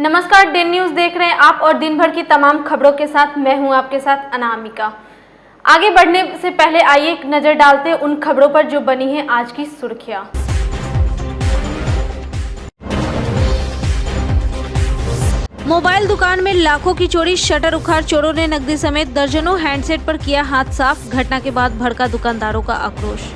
नमस्कार, day news देख रहे हैं आप और दिन भर की तमाम खबरों के साथ मैं हूं आपके साथ अनामिका। आगे बढ़ने से पहले आइए एक नजर डालते हैं उन खबरों पर जो बनी है आज की सुर्खियां। मोबाइल दुकान में लाखों की चोरी, शटर उखाड़ चोरों ने नकदी समेत दर्जनों हैंडसेट पर किया हाथ साफ। घटना के बाद भड़का दुकानदारों का आक्रोश।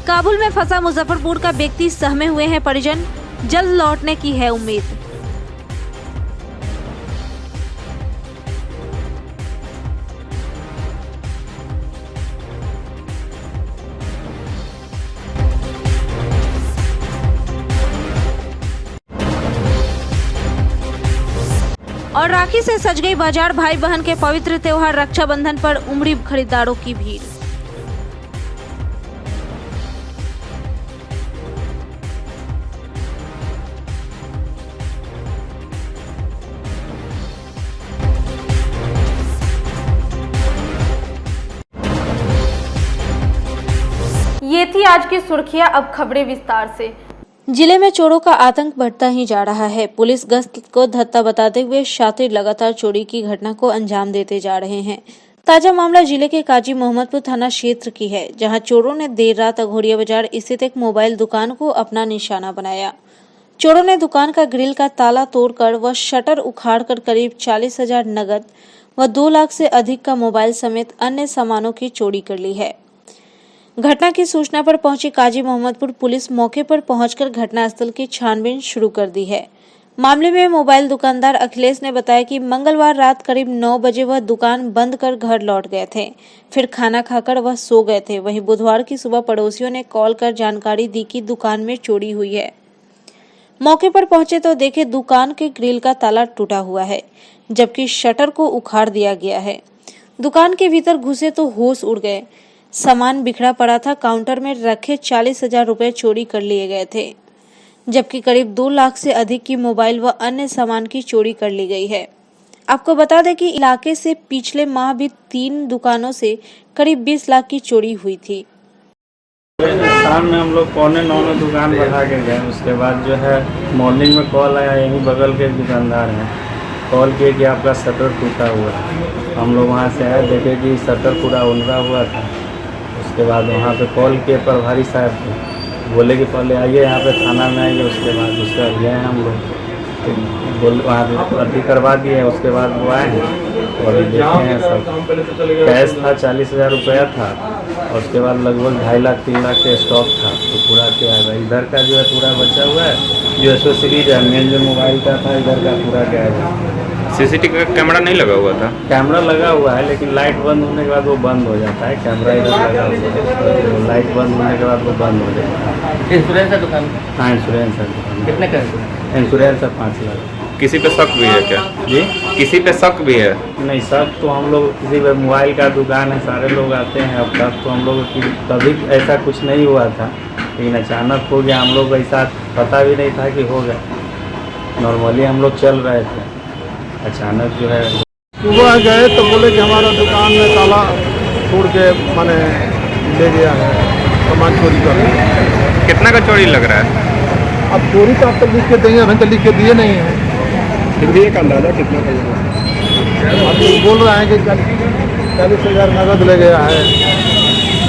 काबुल में फंसा मुजफ्फरपुर का व्यक्ति, सहमे हुए हैं परिजन, जल्द लौटने की है उम्मीद। और राखी से सज गई बाजार, भाई बहन के पवित्र त्योहार रक्षाबंधन पर उमड़ी खरीदारों की भीड़। ये थी आज की सुर्खियां, अब खबरें विस्तार से। जिले में चोरों का आतंक बढ़ता ही जा रहा है। पुलिस गश्त को धत्ता बताते हुए शातिर लगातार चोरी की घटना को अंजाम देते जा रहे हैं। ताजा मामला जिले के काजी मोहम्मदपुर थाना क्षेत्र की है, जहां चोरों ने देर रात अघोरिया बाजार स्थित एक मोबाइल दुकान को अपना निशाना बनाया। चोरों ने दुकान का ग्रिल का ताला तोड़कर व शटर उखाड़कर करीब 40,000 नगद व 2 लाख से अधिक का मोबाइल समेत अन्य सामानों की चोरी कर ली है। घटना की सूचना पर पहुंची काजी मोहम्मदपुर पुलिस मौके पर पहुंचकर घटनास्थल की छानबीन शुरू कर दी है। मामले में मोबाइल दुकानदार अखिलेश ने बताया कि मंगलवार रात करीब 9 बजे वह दुकान बंद कर घर लौट गए थे, फिर खाना खाकर वह सो गए थे। वहीं बुधवार की सुबह पड़ोसियों ने कॉल कर जानकारी दी कि दुकान में चोरी हुई है। मौके पर पहुंचे तो देखे दुकान के ग्रिल का ताला टूटा हुआ है, जबकि शटर को उखाड़ दिया गया है। दुकान के भीतर घुसे तो होश उड़ गए। सामान बिखरा पड़ा था। काउंटर में रखे 40,000 रुपए चोरी कर लिए गए थे, जबकि करीब 2 लाख से अधिक की मोबाइल व अन्य सामान की चोरी कर ली गई है। आपको बता दें कि इलाके से पिछले माह भी 3 दुकानों से करीब 20 लाख की चोरी हुई थी। शाम में हम लोग 8:45 में दुकान बढ़ा के गए। उसके बाद जो है मॉर्निंग में कॉल आया, यहीं बगल के दुकानदार हैं, कॉल किए कि आपका शटर टूटा हुआ है। हम लोग वहाँ से आए, देखे कि शटर पूरा उलझा हुआ था। उसके बाद वहाँ पे कॉल किए प्रभारी साहब को, बोले कि पहले आइए यहाँ पे थाना में आइए। उसके बाद उसका गए हम लोग, तो बोल वहाँ पे भर्ती करवा दिए। उसके बाद वो आए हैं और देखे हैं सब कैश था 40,000 रुपया था, और उसके बाद लगभग 2.5 लाख 3 लाख के स्टॉक था। तो पूरा क्या है, इधर का जो है पूरा बचा हुआ है, जो एसेसरीज है, मेन जो मोबाइल का था इधर का पूरा क्या है। सीसीटीवी का कैमरा नहीं लगा हुआ था? कैमरा लगा हुआ है, लेकिन लाइट बंद होने के बाद वो बंद हो जाता है। कैमरा इधर लगा हुआ है, तो लाइट बंद होने के बाद वो बंद हो जाता है। इंश्योरेंस है दुकान? हाँ, इंश्योरेंस है दुकान। कितने का इंश्योरेंस है? 5 लाख। किसी पे शक भी है क्या? जी, किसी पे शक भी है? नहीं, शक तो हम लोग किसी पे, मोबाइल का दुकान है, सारे लोग आते हैं। अब तक तो हम लोग की कभी ऐसा कुछ नहीं हुआ था, लेकिन अचानक हो गया। हम लोग को ऐसा पता भी नहीं था कि होगा। नॉर्मली हम लोग चल रहे थे, अचानक जो है सुबह गए तो बोले कि हमारा दुकान में ताला तोड़ के मैंने ले गया है, सामान चोरी कर लिया। कितना का चोरी लग रहा है? अब चोरी तो आप तक लिख के देंगे, अभी तक लिख के दिए नहीं है। फिर भी एक अंदाजा कितना का? अब तो बोल रहे हैं कि 40,000 नगद ले गया है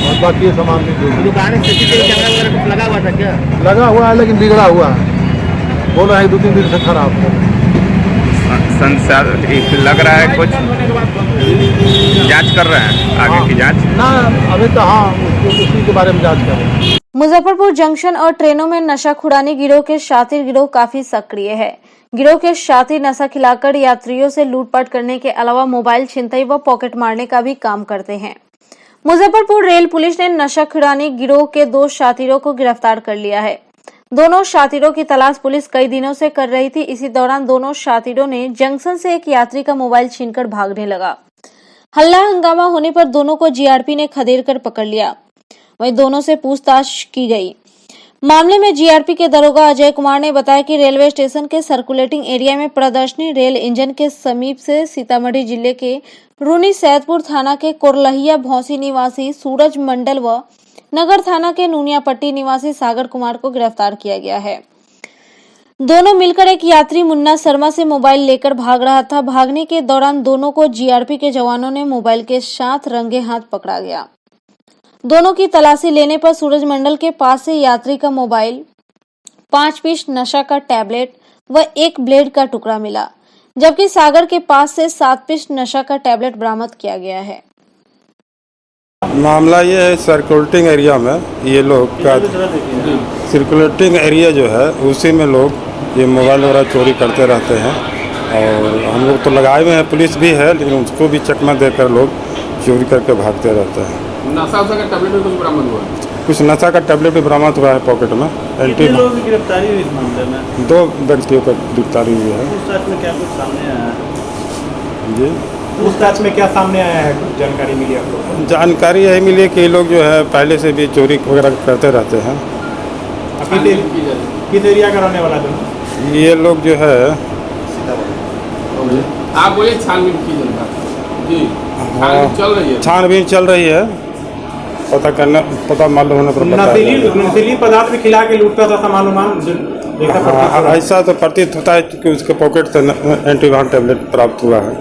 और बाकी ये सामान भी चोरी। दुकान में सीसीटीवी कैमरा वगैरह कुछ लगा हुआ था क्या? लगा हुआ है, लेकिन बिगड़ा हुआ है। बोल रहे हैं 2-3 दिन से खराब है। संसार लग रहा है कुछ जांच कर रहे हैं, आगे की जांच ना अभी तो, हाँ, उसी के बारे में जांच कर रहे हैं। मुजफ्फरपुर जंक्शन और ट्रेनों में नशाखुरानी गिरोह के शातिर गिरोह काफी सक्रिय है। गिरोह के शातिर नशा खिलाकर यात्रियों से लूटपाट करने के अलावा मोबाइल छिनतई व पॉकेट मारने का भी काम करते हैं। मुजफ्फरपुर रेल पुलिस ने नशाखुरानी गिरोह के 2 शातिरों को गिरफ्तार कर लिया है। दोनों शातिरों की तलाश पुलिस कई दिनों से कर रही थी। इसी दौरान दोनों शातिरों ने जंक्शन से एक यात्री का मोबाइल छीनकर भागने लगा। हल्ला हंगामा होने पर दोनों को जीआरपी ने खदेड़ कर पकड़ लिया। वहीं दोनों से पूछताछ की गई। मामले में जीआरपी के दरोगा अजय कुमार ने बताया कि रेलवे स्टेशन के सर्कुलेटिंग एरिया में प्रदर्शनी रेल इंजन के समीप से सीतामढ़ी जिले के रूनी सैदपुर थाना के कोरलहिया भौसी निवासी सूरज मंडल व नगर थाना के नूनियापट्टी निवासी सागर कुमार को गिरफ्तार किया गया है। दोनों मिलकर एक यात्री मुन्ना शर्मा से मोबाइल लेकर भाग रहा था। भागने के दौरान दोनों को जीआरपी के जवानों ने मोबाइल के साथ रंगे हाथ पकड़ा गया। दोनों की तलाशी लेने पर सूरज मंडल के पास से यात्री का मोबाइल, 5 पीस नशा का टैबलेट व एक ब्लेड का टुकड़ा मिला, जबकि सागर के पास से 7 पीस नशा का टैबलेट बरामद किया गया है। मामला ये है, सर्कुलेटिंग एरिया में ये लोग का सर्कुलेटिंग एरिया जो है उसी में लोग ये मोबाइल वगैरह चोरी करते रहते हैं और हम लोग तो लगाए हुए हैं, पुलिस भी है, लेकिन उसको भी चकमा देकर लोग चोरी करके भागते रहते हैं। नशा का टैबलेट भी कुछ बरामद हुआ? कुछ नशा का टैबलेट भी बरामद हुआ है पॉकेट में। कितने लोगों की गिरफ्तारी हुई इस मामले में? 2 व्यक्तियों का गिरफ्तारी हुई है। पूछताछ में क्या कुछ सामने आया है? जी, पूछताछ में क्या सामने आया है, कुछ जानकारी मिली आपको? जानकारी यही मिली कि ये लोग जो है पहले से भी चोरी वगैरह करते रहते हैं। किस एरिया का रहने वाला दोनों? ये लोग जो है आप बोलिए छानबीन की जनता जी, छानबीन चल रही है। छानबीन चल रही है, पता मालूम होने पर नशीली पदार्थ भी खिला के लूटता था सामान ऐसा तो प्रतीत होता है कि उसके पॉकेट से एंटीवायरल टैबलेट प्राप्त हुआ है।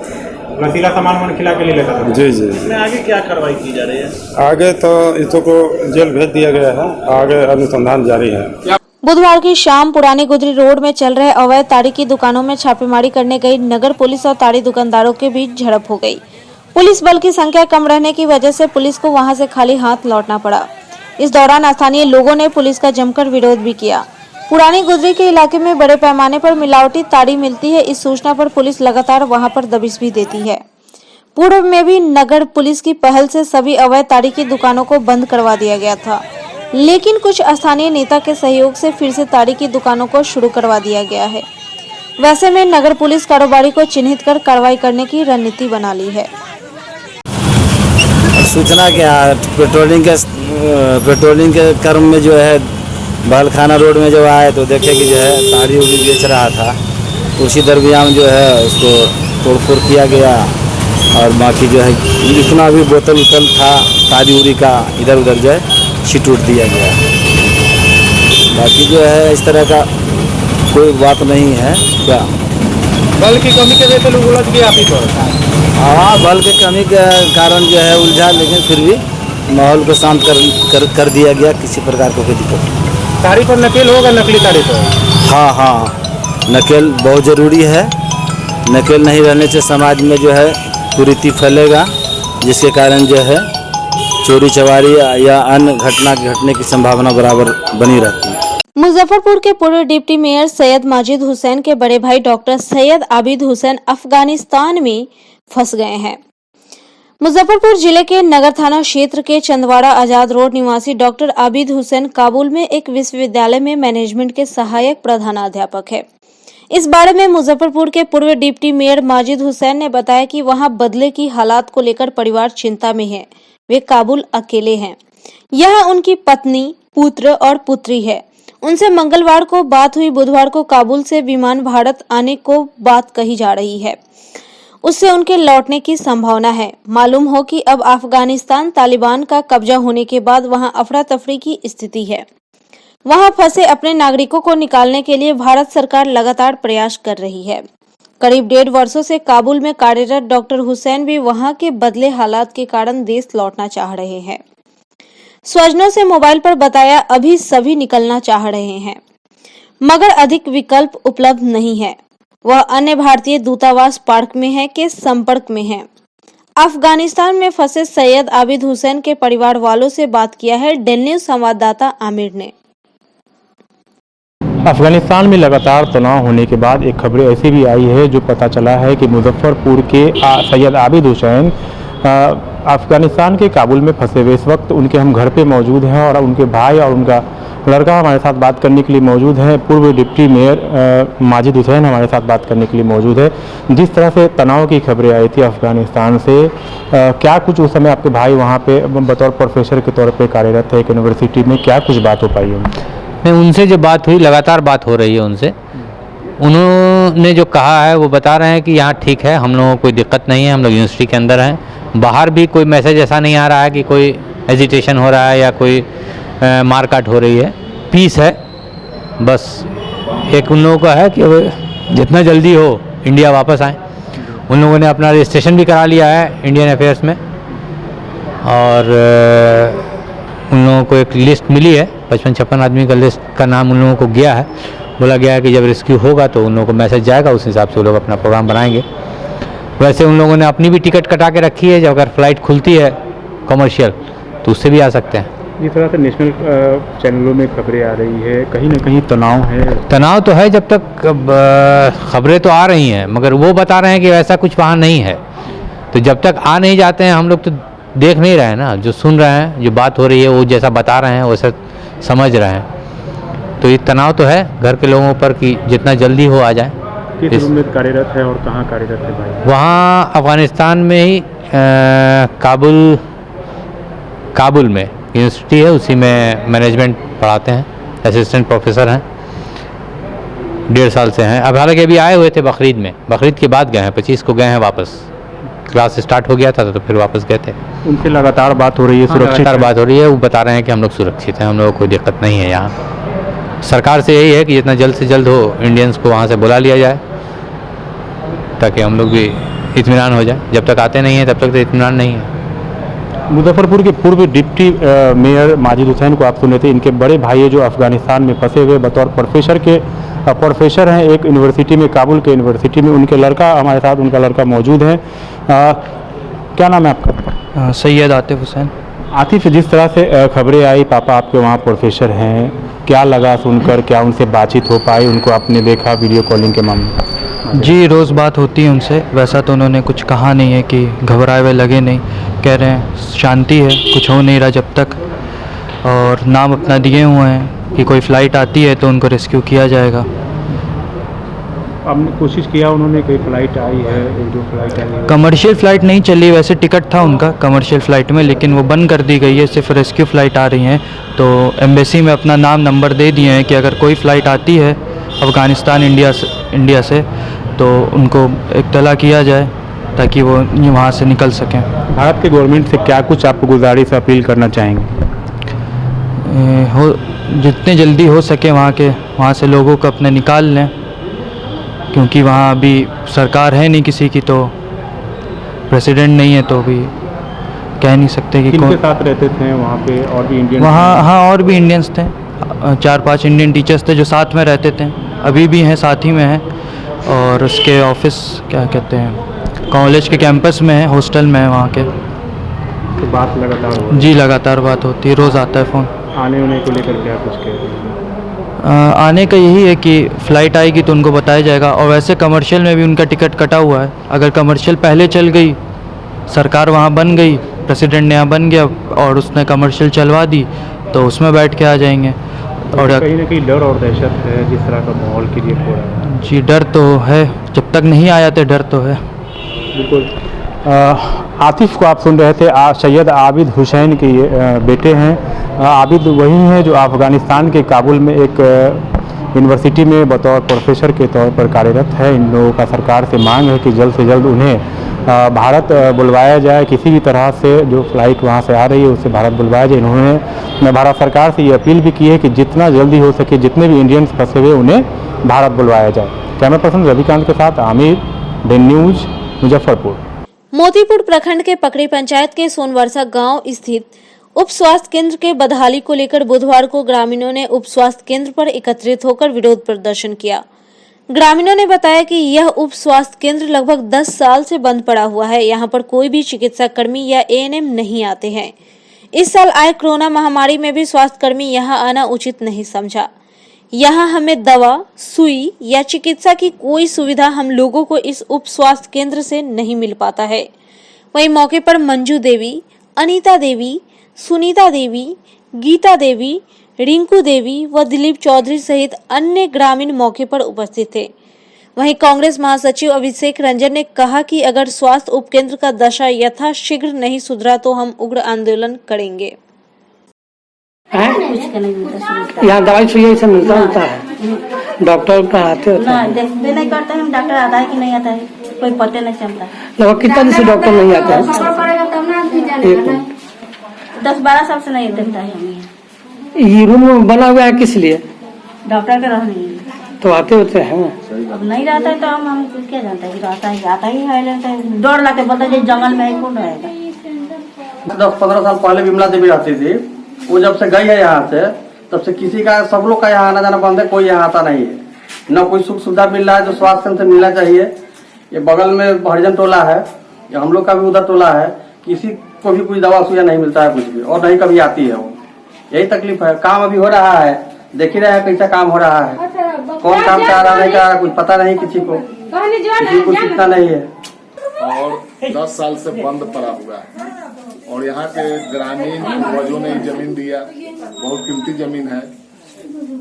नशीला सामान खिला के ले लेता था। जी जी। इसमें आगे क्या कार्रवाई की जा रही है? आगे तो इसको को जेल भेज दिया गया है, आगे अनुसंधान जारी है। बुधवार की शाम पुरानी गुदरी रोड में चल रहे अवैध ताड़ी की दुकानों में छापेमारी करने गई नगर पुलिस और ताड़ी दुकानदारों के बीच झड़प हो गई। पुलिस बल की संख्या कम रहने की वजह से पुलिस को वहां से खाली हाथ लौटना पड़ा। इस दौरान स्थानीय लोगों ने पुलिस का जमकर विरोध भी किया। पुरानी गुदरी के इलाके में बड़े पैमाने पर मिलावटी ताड़ी मिलती है। इस सूचना पर पुलिस लगातार वहां पर दबिश भी देती है। पूर्व में भी नगर पुलिस की पहल से सभी अवैध ताड़ी की दुकानों को बंद करवा दिया गया था, लेकिन कुछ स्थानीय नेता के सहयोग से फिर से ताड़ी की दुकानों को शुरू करवा दिया गया है। वैसे में नगर पुलिस कारोबारी को चिन्हित कर कार्रवाई करने की रणनीति बना ली है। सूचना क्या, पेट्रोलिंग के क्रम में जो है बहलखाना रोड में जो आए तो देखे कि जो है ताड़ी उड़ी बेच रहा था। उसी दरमियान जो है उसको तोड़फोड़ किया गया और बाकी जो है जितना भी बोतल उतल था ताड़ी उड़ी का इधर उधर जो है छीट उट दिया गया। बाकी जो है इस तरह का कोई बात नहीं है। क्या बल की कमी के वजह से लोग उलझ गए आप ही पर? हाँ, बल के कमी के कारण जो है उलझा, लेकिन फिर भी माहौल को शांत कर दिया गया। किसी प्रकार को कोई दिक्कत नहीं। ताड़ी पर नकेल होगा, नकली ताड़ी पर? हाँ, नकेल बहुत ज़रूरी है। नकेल नहीं रहने से समाज में जो है कुरीति फैलेगा, जिसके कारण जो है चोरी चवारी या अन्य घटना घटने की संभावना बराबर बनी रहती है। मुजफ्फरपुर के पूर्व डिप्टी मेयर सैयद माजिद हुसैन के बड़े भाई डॉक्टर सैयद आबिद हुसैन अफगानिस्तान में फंस गए हैं। मुजफ्फरपुर जिले के नगर थाना क्षेत्र के चंदवाड़ा आजाद रोड निवासी डॉक्टर आबिद हुसैन काबुल में एक विश्वविद्यालय में मैनेजमेंट के सहायक प्रधानाध्यापक है। इस बारे में मुजफ्फरपुर के पूर्व डिप्टी मेयर माजिद हुसैन ने बताया कि वहां बदले की हालात को लेकर परिवार चिंता में है। वे काबुल अकेले हैं। यहाँ उनकी पत्नी, पुत्र और पुत्री है। उनसे मंगलवार को बात हुई। बुधवार को काबुल से विमान भारत आने को बात कही जा रही है। उससे उनके लौटने की संभावना है। मालूम हो कि अब अफगानिस्तान तालिबान का कब्जा होने के बाद वहां अफरा तफरी की स्थिति है। वहां फंसे अपने नागरिकों को निकालने के लिए भारत सरकार लगातार प्रयास कर रही है। करीब 1.5 वर्षों से काबुल में कार्यरत डॉक्टर हुसैन भी वहां के बदले हालात के कारण देश लौटना चाह रहे हैं। स्वजनों से मोबाइल पर बताया अभी सभी निकलना चाह रहे हैं, मगर अधिक विकल्प उपलब्ध नहीं है। वह अन्य भारतीय दूतावास पार्क में है के संपर्क में है। अफगानिस्तान में फंसे सैयद आबिद हुसैन के परिवार वालों से बात किया है डेल न्यूज संवाददाता आमिर ने। अफगानिस्तान में लगातार तनाव होने के बाद एक खबरें ऐसी भी आई है जो पता चला है कि मुजफ्फरपुर के सैयद आबिद हुसैन अफगानिस्तान के काबुल में फंसे हुए। इस वक्त उनके हम घर पे मौजूद हैं और उनके भाई और उनका लड़का हमारे साथ बात करने के लिए मौजूद है। पूर्व डिप्टी मेयर माजिद हुसैन हमारे साथ बात करने के लिए मौजूद है। जिस तरह से तनाव की खबरें आई थी अफगानिस्तान से, क्या कुछ उस समय आपके भाई वहाँ पे बतौर प्रोफेसर के तौर पे कार्यरत थे एक यूनिवर्सिटी में, क्या कुछ बात हो पाई है? नहीं, उनसे जो बात हुई, लगातार बात हो रही है उनसे। उन्होंने जो कहा है वो बता रहे हैं कि यहाँ ठीक है, हम लोगों को कोई दिक्कत नहीं है, हम लोग यूनिवर्सिटी के अंदर हैं। बाहर भी कोई मैसेज ऐसा नहीं आ रहा है कि कोई एजिटेशन हो रहा है या कोई मारकाट हो रही है, पीस है। बस एक उन लोगों का है कि वो जितना जल्दी हो इंडिया वापस आए। उन लोगों ने अपना रजिस्ट्रेशन भी करा लिया है इंडियन अफेयर्स में, और उन लोगों को एक लिस्ट मिली है, 55-56 आदमी का लिस्ट का नाम उन लोगों को गया है। बोला गया है कि जब रेस्क्यू होगा तो उन लोगों को मैसेज जाएगा, उस हिसाब से वो लोग अपना प्रोग्राम बनाएंगे। वैसे उन लोगों ने अपनी भी टिकट कटा के रखी है, जब अगर फ़्लाइट खुलती है कमर्शियल तो उससे भी आ सकते हैं। जिस तरह से नेशनल चैनलों में खबरें आ रही है, कहीं ना कहीं तनाव है। तनाव तो है, जब तक खबरें तो आ रही हैं, मगर वो बता रहे हैं कि वैसा कुछ वहाँ नहीं है। तो जब तक आ नहीं जाते हैं, हम लोग तो देख नहीं रहे हैं ना, जो सुन रहे हैं, जो बात हो रही है वो जैसा बता रहे हैं वैसा समझ रहे हैं। तो ये तनाव तो है घर के लोगों पर कि जितना जल्दी हो आ जाए। किस रूम में कार्यरत है और कहाँ कार्यरत है भाई? वहाँ अफ़गानिस्तान में ही काबुल में यूनिवर्सिटी है, उसी में मैनेजमेंट पढ़ाते हैं, असिस्टेंट प्रोफेसर हैं, 1.5 साल से हैं। अब हालांकि अभी आए हुए थे बकरीद में, बकरीद के बाद गए हैं, 25 को गए हैं वापस। क्लास स्टार्ट हो गया था तो फिर वापस गए थे। उनसे लगातार बात हो रही है, सुरक्षित बात हो रही है। वो बता रहे हैं कि हम लोग सुरक्षित हैं, हम लोगों को कोई दिक्कत नहीं है। यहाँ सरकार से यही है कि जितना जल्द से जल्द हो इंडियंस को वहाँ से बुला लिया जाए, ताकि हम लोग भी इत्मीनान हो जाए। जब तक आते नहीं हैं तब तक तो इत्मीनान नहीं है। मुजफ्फरपुर के पूर्व डिप्टी मेयर माजिद हुसैन को आप सुने थे। इनके बड़े भाई जो अफगानिस्तान में फंसे हुए बतौर प्रोफेसर हैं एक यूनिवर्सिटी में, काबुल के यूनिवर्सिटी में। उनके लड़का हमारे साथ, उनका लड़का मौजूद है। क्या नाम है आपका? सैयद आतिफ हुसैन। आतिफ, जिस तरह से खबरें आई पापा आपके वहाँ प्रोफेसर हैं, क्या लगा सुनकर? क्या उनसे बातचीत हो पाई? उनको आपने देखा वीडियो कॉलिंग के मामले? जी, रोज़ बात होती है उनसे। वैसा तो उन्होंने कुछ कहा नहीं है कि घबराए हुए लगे नहीं, कह रहे हैं शांति है, कुछ हो नहीं रहा जब तक, और नाम अपना दिए हुए हैं कि कोई फ़्लाइट आती है तो उनको रेस्क्यू किया जाएगा। आपने कोशिश किया? उन्होंने कोई फ़्लाइट आई है, 1-2 फ़्लाइट आई है? कमर्शियल फ़्लाइट नहीं चली, वैसे टिकट था उनका कमर्शियल फ़्लाइट में, लेकिन वो बंद कर दी गई है। सिर्फ रेस्क्यू फ़्लाइट आ रही हैं। तो एम्बेसी में अपना नाम नंबर दे दिए हैं कि अगर कोई फ़्लाइट आती है अफ़गानिस्तान इंडिया से तो उनको इत्तला किया जाए ताकि वो वहाँ से निकल सकें। भारत के गवर्नमेंट से क्या कुछ आप गुजारिश अपील करना चाहेंगे? जितने जल्दी हो सके वहाँ से लोगों को अपने निकाल लें, क्योंकि वहाँ अभी सरकार है नहीं किसी की, तो प्रेसिडेंट नहीं है, तो अभी कह नहीं सकते कि किनके साथ रहते थे वहाँ पे? और भी इंडियन वहाँ? हाँ, और भी इंडियंस थे, 4-5 इंडियन टीचर्स थे जो साथ में रहते थे, अभी भी हैं, साथ ही में हैं। और उसके ऑफिस क्या कहते हैं, कॉलेज के कैंपस में है, हॉस्टल में है वहाँ के। तो बात लगातार हो? जी, लगातार बात होती है, रोज़ आता है फ़ोन। आने को लेकर क्या कुछ कह रहे हैं? आने का यही है कि फ़्लाइट आएगी तो उनको बताया जाएगा। और वैसे कमर्शियल में भी उनका टिकट कटा हुआ है। अगर कमर्शियल पहले चल गई, सरकार वहाँ बन गई, प्रेसिडेंट ने यहाँ बन गया और उसने कमर्शियल चलवा दी, तो उसमें बैठ के आ जाएंगे। और कहीं ना कहीं डर और दहशत है जिस तरह का माहौल क्रिएट हो रहा है। जी, डर तो है, जब तक नहीं आया तो डर तो है। बिल्कुल। आतिफ को आप सुन रहे थे। सैयद आबिद हुसैन के बेटे हैं। आबिद वही हैं जो अफ़गानिस्तान के काबुल में एक यूनिवर्सिटी में बतौर प्रोफेसर के तौर पर कार्यरत है। इन लोगों का सरकार से मांग है कि जल्द से जल्द उन्हें भारत बुलवाया जाए। किसी भी तरह से जो फ़्लाइट वहाँ से आ रही है उससे भारत बुलवाया जाए। इन्होंने भारत सरकार से ये अपील भी की है कि जितना जल्दी हो सके जितने भी इंडियंस फंसे हुए उन्हें भारत बुलवाया जाए। कैमरा पर्सन रविकांत के साथ आमिर, डेन न्यूज, मुजफ्फरपुर। मोतीपुर प्रखंड के पकड़ी पंचायत के सोनवर्षा गांव स्थित उप स्वास्थ्य केंद्र के बदहाली को लेकर बुधवार को ग्रामीणों ने उप स्वास्थ्य केंद्र पर एकत्रित होकर विरोध प्रदर्शन किया। ग्रामीणों ने बताया कि यह उप स्वास्थ्य केंद्र लगभग 10 साल से बंद पड़ा हुआ है। यहां पर कोई भी चिकित्सा कर्मी या एएनएम नहीं आते हैं। इस साल आए कोरोना महामारी में भी स्वास्थ्य कर्मी यहां आना उचित नहीं समझा। यहां हमें दवा, सुई या चिकित्सा की कोई सुविधा हम लोगों को इस उप स्वास्थ्य केंद्र से नहीं मिल पाता है। वहीं मौके पर मंजू देवी, अनीता देवी, सुनीता देवी, गीता देवी, रिंकू देवी व दिलीप चौधरी सहित अन्य ग्रामीण मौके पर उपस्थित थे। वहीं कांग्रेस महासचिव अभिषेक रंजन ने कहा कि अगर स्वास्थ्य उपकेंद्र का दशा यथाशीघ्र नहीं सुधरा तो हम उग्र आंदोलन करेंगे। कुछ का नहीं मिलता सुविधा। यहाँ दवाई सुई सब मिलता होता है, डॉक्टर पढ़ाते होते ना हैं। देखते नहीं करते हैं डॉक्टर आता है कि नहीं आता है कोई पता नहीं चलता। लगभग कितना दिन से डॉक्टर नहीं आता है? 10-12 साल से नहीं देखता है हमें। ये रूम बना हुआ है किस लिए? डॉक्टर का रहने है। तो आते होते हैं। अब नहीं रहता है तो हम क्या जानते हैं, रहता है आता ही है, लगता है डर लाते बोलते हैं जंगल में है कौन रहेगा। 10-15 साल पहले विमला देवी आती थी, वो जब से गई है यहाँ से तब से किसी का, सब लोग का यहाँ आना जाना बंद है, कोई यहाँ आता नहीं है, न कोई सुख सुविधा मिल रहा है जो स्वास्थ्य केंद्र से मिलना चाहिए। ये बगल में हरिजन टोला है, या हम लोग का भी उधर टोला है, किसी को भी कुछ दवा सुइया नहीं मिलता है कुछ भी, और नहीं कभी आती है वो, यही तकलीफ है। काम अभी हो रहा है, देख ही रहे हैं कैसा काम हो रहा है, कौन काम करा रहा नहीं करा कुछ पता नहीं किसी को सूचना नहीं है। और 10 साल से बंद पड़ा हुआ है, और यहाँ के ग्रामीण पूर्वजों ने जमीन दिया, बहुत कीमती जमीन है।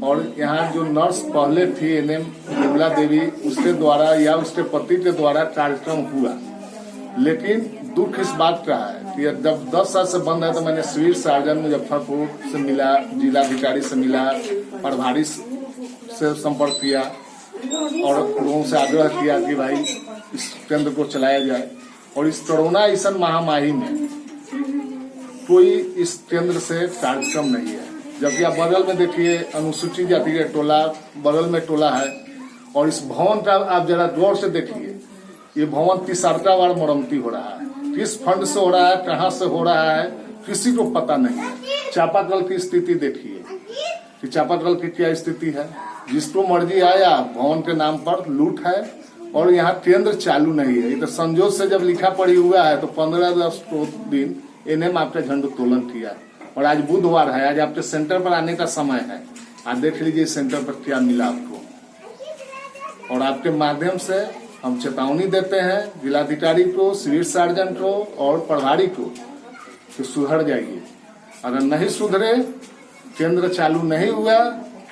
और यहाँ जो नर्स पहले थी एनएम विमला देवी, उसके द्वारा या उसके पति के द्वारा कार्यक्रम हुआ, लेकिन दुख इस बात का है कि जब 10 साल से बंद है तो मैंने सिविल सर्जन मुजफ्फरपुर से मिला, जिलाधिकारी से मिला, प्रभारी से संपर्क किया और लोगों से आग्रह किया कि भाई इस केंद्र को चलाया जाए। और इस कोरोना ऐसा महामारी में कोई इस केंद्र से कार्यक्रम नहीं है, जबकि आप बगल में देखिए अनुसूचित जाति का टोला, बगल में टोला है, और इस भवन का आप जरा गौर से देखिए, ये भवन 3रा बार मरम्मती हो रहा है, किस फंड से हो रहा है, कहाँ से हो रहा है, किसी को पता नहीं है। चापाकल की स्थिति देखिए कि चापाकल की क्या स्थिति है, जिसको मर्जी आया भवन के नाम पर लूट है, और यहाँ केंद्र चालू नहीं है। इधर संजोग से जब लिखा पड़ी हुआ है तो 15 दिन एनएम आपका झंडोत्तोलन किया, और आज बुधवार है, आज आपके सेंटर पर आने का समय है। आज देख लीजिए सेंटर पर क्या मिला आपको, और आपके माध्यम से हम चेतावनी देते हैं जिलाधिकारी को, सिविल सर्जन को और प्रभारी को कि सुधर जाइए। अगर नहीं सुधरे, केंद्र चालू नहीं हुआ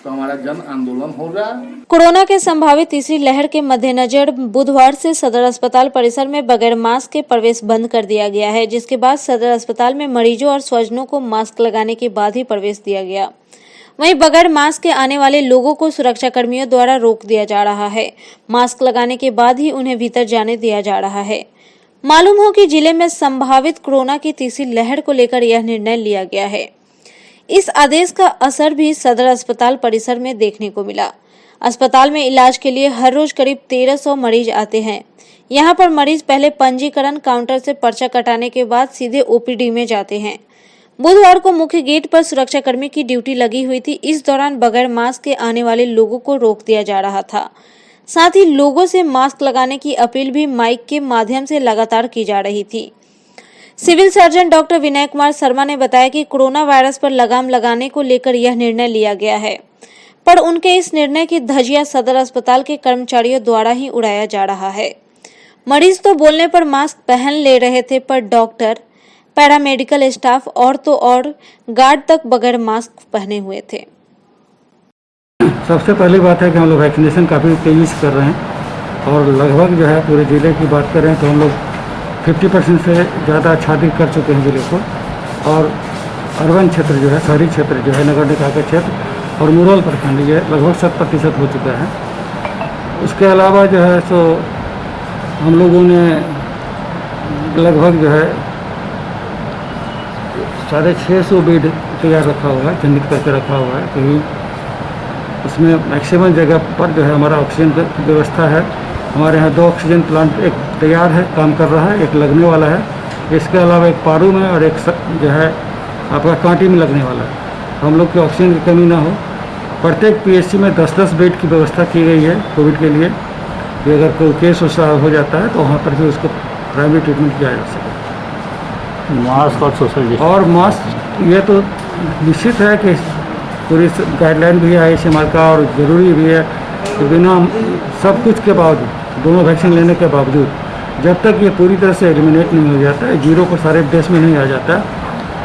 तो हमारा जन आंदोलन होगा। कोरोना के संभावित तीसरी लहर के मद्देनजर बुधवार से सदर अस्पताल परिसर में बगैर मास्क के प्रवेश बंद कर दिया गया है, जिसके बाद सदर अस्पताल में मरीजों और स्वजनों को मास्क लगाने के बाद ही प्रवेश दिया गया। वहीं बगैर मास्क के आने वाले लोगों को सुरक्षा कर्मियों द्वारा रोक दिया जा रहा है। मास्क लगाने के बाद ही उन्हें भीतर जाने दिया जा रहा है। मालूम हो कि जिले में संभावित कोरोना की तीसरी लहर को लेकर यह निर्णय लिया गया है। इस आदेश का असर भी सदर अस्पताल परिसर में देखने को मिला। अस्पताल में इलाज के लिए हर रोज करीब 1300 मरीज आते हैं। यहाँ पर मरीज पहले पंजीकरण काउंटर से पर्चा कटाने के बाद सीधे ओपीडी में जाते हैं। बुधवार को मुख्य गेट पर सुरक्षाकर्मी की ड्यूटी लगी हुई थी। इस दौरान बगैर मास्क के आने वाले लोगों को रोक दिया जा रहा था। साथ ही लोगों से मास्क लगाने की अपील भी माइक के माध्यम से लगातार की जा रही थी। Civil surgeon doctor Vinay Kumar Sharma ने बताया कि कोरोना वायरस पर लगाम लगाने को लेकर यह निर्णय लिया गया है, पर उनके इस निर्णय की धज्जियां सदर अस्पताल के कर्मचारियों द्वारा ही उड़ाया जा रहा है। मरीज तो बोलने पर मास्क पहन ले रहे थे, पर डॉक्टर, पैरामेडिकल स्टाफ और तो और गार्ड तक बगैर मास्क पहने हुए थे। सबसे पहली बात है कि हम लोग वैक्सीनेशन काफ़ी तेजी से कर रहे हैं, और लगभग जो है पूरे ज़िले की बात करें तो हम लोग 50% से ज़्यादा आच्छादित कर चुके हैं ज़िले को। और अर्बन क्षेत्र जो है, शहरी क्षेत्र जो है, नगर निकाय का क्षेत्र और मुरौल प्रखंड, ये लगभग 100% हो चुका है। उसके अलावा जो है सो हम लोगों ने लगभग जो है 650 बेड तैयार रखा हुआ है, चिन्हित करके रखा हुआ है, क्योंकि उसमें मैक्सिमम जगह पर जो है हमारा ऑक्सीजन की व्यवस्था है। हमारे यहाँ 2 ऑक्सीजन प्लांट, एक तैयार है, काम कर रहा है, एक लगने वाला है। इसके अलावा एक पारू में और एक जो है आपका कांटी में लगने वाला है। हम लोग की ऑक्सीजन की कमी ना हो। प्रत्येक पीएचसी में 10-10 बेड की व्यवस्था की गई है कोविड के लिए, कि अगर कोई केस हो जाता है तो वहाँ पर भी उसको प्राइमरी ट्रीटमेंट किया जा सके। मास्क और सोशल डिस्टेंस, और मास्क ये तो निश्चित है कि पूरी गाइडलाइन भी है ICMR का, और ज़रूरी भी है कि बिना सब कुछ के बावजूद, दोनों वैक्सीन लेने के बावजूद, जब तक ये पूरी तरह से एलिमिनेट नहीं हो जाता है, 0 पर सारे देश में नहीं आ जाता,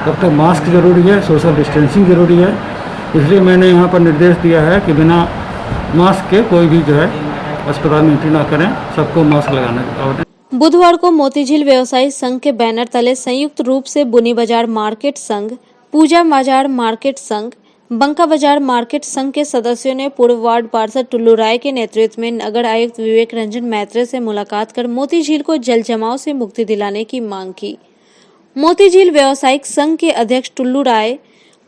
तब तक मास्क जरूरी है, सोशल डिस्टेंसिंग जरूरी है। इसलिए मैंने यहाँ पर निर्देश दिया है कि बिना मास्क के कोई भी जो है अस्पताल में एंट्री ना करें, सबको मास्क लगाना है। बुधवार को मोतीझील व्यवसायी संघ के बैनर तले संयुक्त रूप से बुनी बाजार मार्केट संघ, पूजा बाजार मार्केट संघ, बंका बाजार मार्केट संघ के सदस्यों ने पूर्व वार्ड पार्षद टुल्लू राय के नेतृत्व में नगर आयुक्त विवेक रंजन मैत्रे से मुलाकात कर मोती झील को जल जमाव से मुक्ति दिलाने की मांग की। मोती झील व्यवसायिक संघ के अध्यक्ष टुल्लू राय,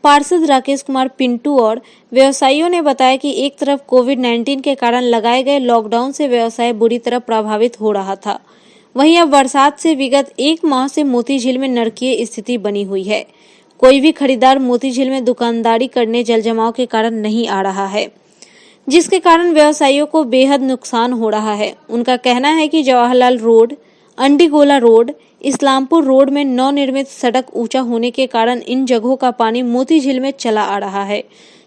पार्षद राकेश कुमार पिंटू और व्यवसायियों ने बताया कि एक तरफ कोविड-19 के कारण लगाए गए लॉकडाउन से व्यवसाय बुरी तरह प्रभावित हो रहा था, वहीं अब बरसात से विगत एक माह से मोती झील में नरकीय स्थिति बनी हुई है। कोई भी खरीदार मोती झील में दुकानदारी करने जल जमाव के कारण नहीं आ रहा है, जिसके कारण व्यवसायियों को बेहद नुकसान हो रहा है। उनका कहना है कि Jawaharlal road, Andigola road, Islampur road में नवनिर्मित सड़क ऊंचा होने के कारण इन जगहों का पानी मोती झील में चला आ रहा है।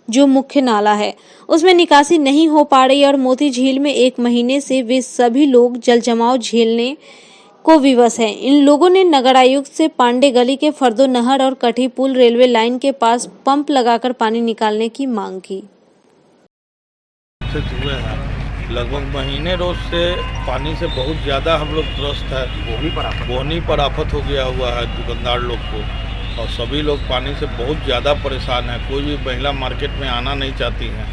जो मुख्य नाला है उसमें निकासी नहीं हो पा रही और मोती झील में एक महीने से वे सभी लोग जल जमाव झेलने को विवश हैं। इन लोगों ने नगर आयुक्त से पांडे गली के फर्दो नहर और कठी पुल रेलवे लाइन के पास पंप लगाकर पानी निकालने की मांग की। लगभग महीने रोज से पानी से बहुत ज़्यादा हम लोग त्रस्त है। बोहनी पर आफत हो गया हुआ है दुकानदार लोग को, और सभी लोग पानी से बहुत ज़्यादा परेशान है। कोई भी महिला मार्केट में आना नहीं चाहती हैं।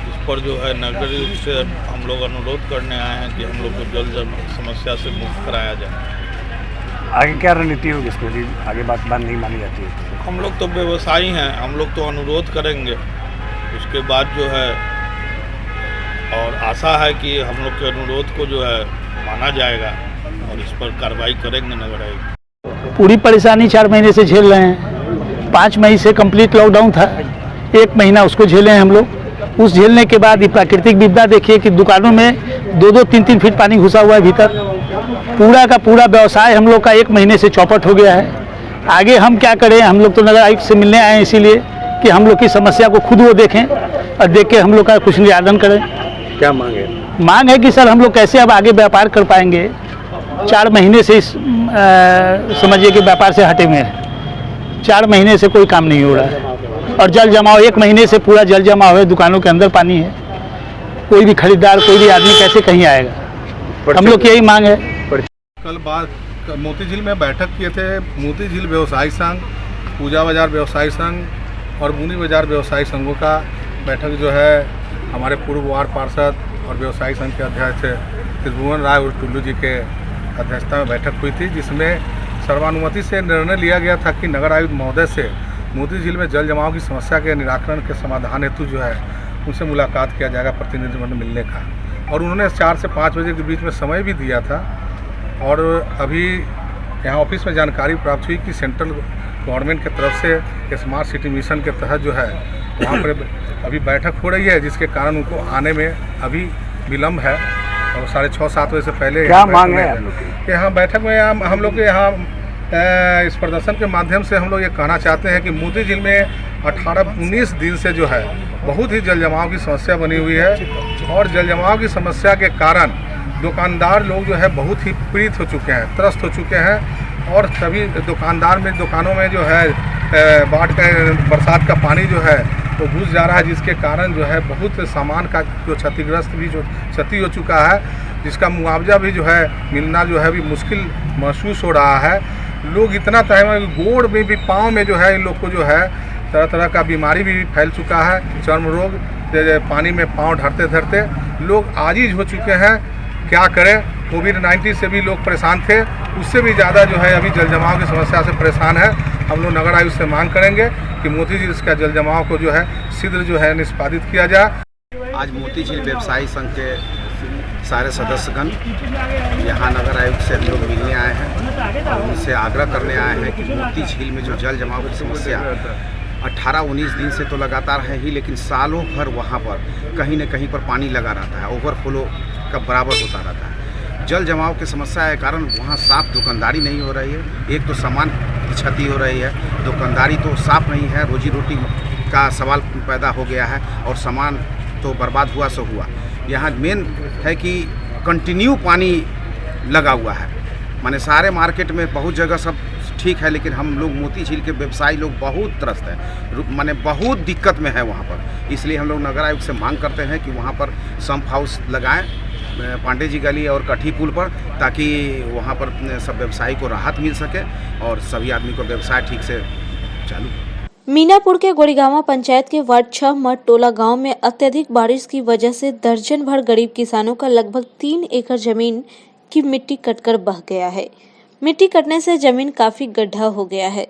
इस पर जो है नगर से हम लोग अनुरोध करने आए हैं कि हम लोग को जल समस्या से मुक्त कराया जाए। आगे क्या रणनीति होगी इसके लिए? आगे बात नहीं मानी जाती है। हम लोग तो व्यवसायी हैं, हम लोग तो अनुरोध करेंगे, उसके बाद जो है और आशा है कि हम लोग के अनुरोध को जो है माना जाएगा और इस पर कार्रवाई करेंगे नगर आयुक्त। पूरी परेशानी 4 महीने से झेल रहे हैं। 5 मई से कंप्लीट लॉकडाउन था, 1 महीना उसको झेले हैं हम लोग। उस झेलने के बाद ये प्राकृतिक विपदा देखिए कि दुकानों में 2-2, 3-3 फीट पानी घुसा हुआ है भीतर। पूरा का पूरा व्यवसाय हम लोग का 1 महीने से चौपट हो गया है। आगे हम क्या करें? हम लोग तो नगर आयुक्त से मिलने आए हैं इसीलिए कि हम लोग की समस्या को खुद वो देखें और देख के हम लोग का कुछ निराकरण करें। क्या मांग है? मांग है कि सर हम लोग कैसे अब आगे व्यापार कर पाएंगे। 4 महीने से समझिए कि व्यापार से हटे हुए हैं। 4 महीने से कोई काम नहीं हो रहा है और जल जमाव 1 महीने से पूरा जल जमाव है। दुकानों के अंदर पानी है। कोई भी खरीदार, कोई भी आदमी कैसे कहीं आएगा? हम लोग की यही मांग है। कल मोती झील में बैठक किए थे मोती झील व्यवसायी संघ, पूजा बाजार व्यवसायी संघ और बुनी बाजार व्यवसायी संघों का बैठक जो है हमारे पूर्व वार्ड पार्षद और व्यवसायी संघ के अध्यक्ष त्रिभुवन राय और टुल्लू जी के अध्यक्षता में बैठक हुई थी, जिसमें सर्वानुमति से निर्णय लिया गया था कि नगर आयुक्त महोदय से मोती झील में जल जमाव की समस्या के निराकरण के समाधान हेतु जो है उनसे मुलाकात किया जाएगा, प्रतिनिधिमंडल मिलने का। और उन्होंने 4 से 5 बजे के बीच में समय भी दिया था। और अभी यहाँ ऑफिस में जानकारी प्राप्त हुई कि सेंट्रल गवर्नमेंट की तरफ से स्मार्ट सिटी मिशन के तहत जो है वहाँ पर अभी बैठक हो रही है, जिसके कारण उनको आने में अभी विलम्ब है और 6:30-7 बजे से पहले क्या मांग है यहाँ बैठक में हम लोग के यहाँ इस प्रदर्शन के माध्यम से हम लोग ये कहना चाहते हैं कि मोती झील में 18-19 दिन से जो है बहुत ही जल जमाव की समस्या बनी हुई है और जल जमाव की समस्या के कारण दुकानदार लोग जो है बहुत ही पीड़ित हो चुके हैं, त्रस्त हो चुके हैं। और सभी दुकानदार में दुकानों में जो है बाढ़ का बरसात का पानी जो है वो घुस जा रहा है, जिसके कारण जो है बहुत सामान का जो क्षतिग्रस्त भी जो क्षति हो चुका है, जिसका मुआवजा भी जो है मिलना जो है भी मुश्किल महसूस हो रहा है। लोग इतना तय गोड़ में भी, पाँव में जो है इन लोग को जो है तरह तरह का बीमारी भी फैल चुका है। चर्म रोग, पानी में पाँव धरते धरते लोग आजीज हो चुके हैं। क्या करें? कोविड-19 से भी लोग परेशान थे, उससे भी ज़्यादा जो है अभी जल जमाव की समस्या से परेशान है। हम लोग नगर आयुक्त से मांग करेंगे कि मोती झील का जल जमाव को जो है शीघ्र जो है निष्पादित किया जाए। आज मोती झील व्यवसायी संघ के सारे सदस्यगण यहाँ नगर आयुक्त से हम लोग मिलने आए हैं और उनसे आग्रह करने आए हैं कि मोती झील में जो जल जमाव की समस्या 18-19 दिन से तो लगातार है ही, लेकिन सालों भर वहाँ पर कहीं न कहीं पर पानी लगा रहता है, ओवरफ्लो का बराबर होता रहता है। जल जमाव की समस्या के कारण वहाँ साफ दुकानदारी नहीं हो रही है। एक तो सामान की क्षति हो रही है, दुकानदारी तो साफ नहीं है, रोजी रोटी का सवाल पैदा हो गया है और सामान तो बर्बाद हुआ सो हुआ। यहाँ मेन है कि कंटिन्यू पानी लगा हुआ है, माने सारे मार्केट में बहुत जगह सब ठीक है, लेकिन हम लोग मोती झील के व्यवसायी लोग बहुत त्रस्त हैं, माने बहुत दिक्कत में है वहाँ पर। इसलिए हम लोग नगर आयुक्त से मांग करते हैं कि वहाँ पर सम्प हाउस लगाएं पांडे जी गली और कठी पुल पर, ताकि वहाँ पर सब व्यवसायी को राहत मिल सके और सभी आदमी को व्यवसाय ठीक से चालू। मीनापुर के गोड़ीगांवा पंचायत के वार्ड 6 मठ टोला गांव में अत्यधिक बारिश की वजह से दर्जन भर गरीब किसानों का लगभग 3 एकड़ जमीन की मिट्टी कटकर बह गया है। मिट्टी कटने से जमीन काफी गड्ढा हो गया है,